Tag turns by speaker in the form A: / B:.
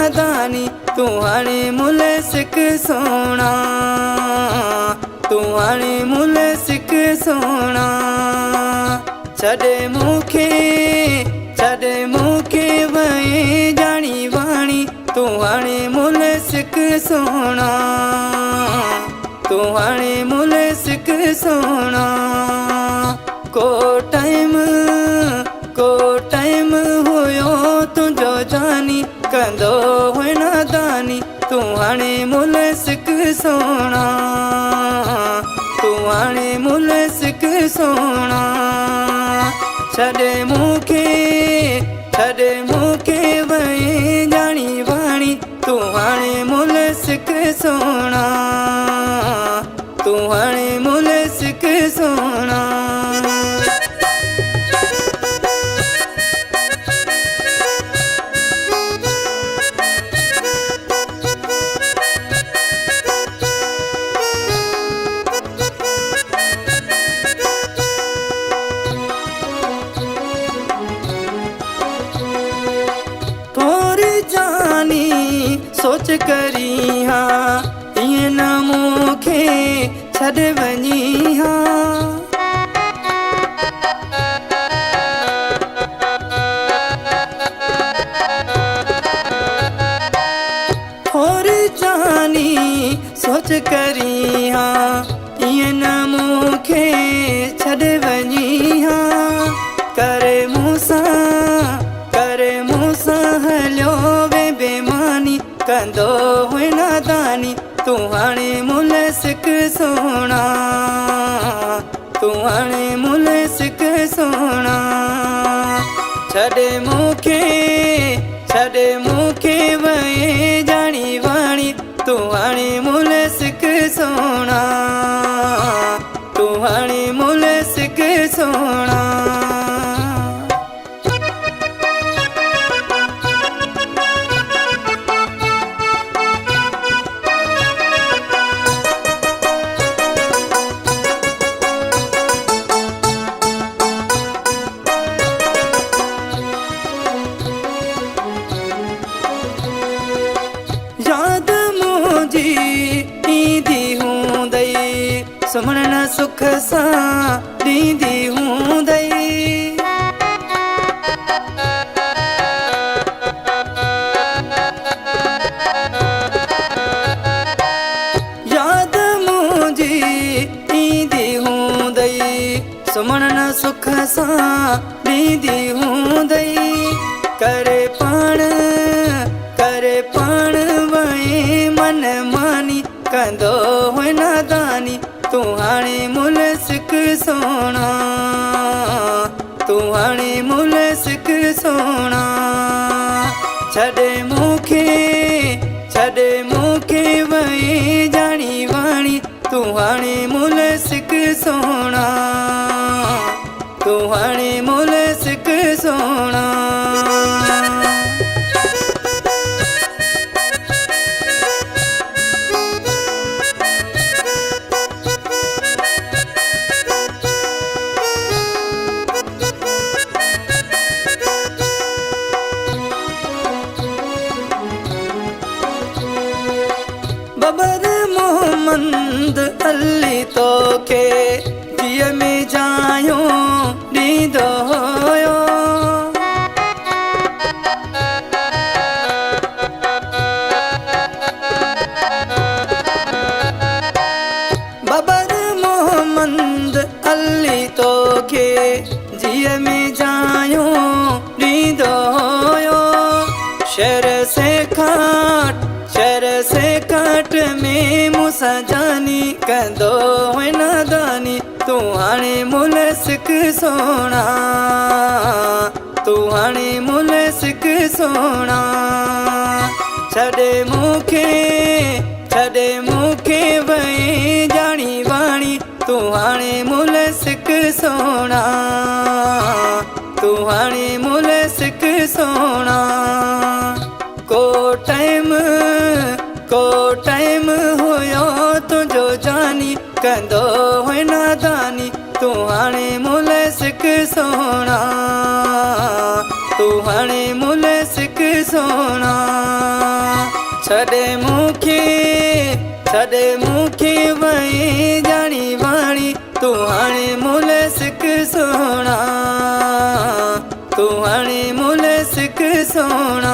A: नादानी तू हाणे मुल सिख सोना तू हाणे मुल सिख सोना छॾे मूंखे वए जानी वाणी तू हाणे मुल सिख सोना तू हाणे मुल सिख सोना को टाइम हुयो तुझो जानी कंदो हुए नादानी तू हाणे मुल सिख सोना तू हाणे मुल सिख सोना छॾे मूंखे वए जानी वाणी तू हाणे मुल सिख सोना तू हाणे मुल सिख सोना सोच करी हाँ ये न मूंखे छॾ वञी हाँ थोरी जानी सोच करी हाँ ये न मूंखे छॾ वञी हाँ करे मूंसां हलियो वे बेमानी कंदो हुए नादानी तू हाणे मुल सिख सोना तू हाणे मुल सिख सोना छॾे मूंखे वए जानी वाणी तू हाणे मुल सिख सोना तू हाणे मुल सिख सोना याद मुझी ईंदी हूंदई सुमण सुख सां ॾींदी हूंदई याद मुझी ईंदी हूंदई सुमण सुख सां ॾींदी हूंदई करे पाण वए मन मानी कंदो हुए नादानी तू हाणे मुल सिख सोना तू हाणे मुल सिख सोना छॾे मूंखे वए जानी वाणी तू हाणे मुल सिख सोना तू हाणे मुल सिख सोना बबर मोहम्मद अली तोखे जीअ में जायो ॾींदो हुयो बबर मोहम्मद अली तोखे जीअ में जायो ॾींदो हुयो शहर से काट में मूंसां जानी कंदो हुए नादानी तू हाणे मुल सिख सोना तू हाणे मुल सिख सोना छॾे मूंखे वए जानी वाणी तू हाणे मुल सिख सोना तू हाणे मुल सिख सोना को टाइम हुयो तुझो जानी कंदो हुए नादानी तू हाणे मुल सिख सोना तू हाणे मुल सिख सोना। छॾे मूंखे वई जानी वाणी तूं हाणे मुल सिख सोना तूं हाणे मुल सिख सोना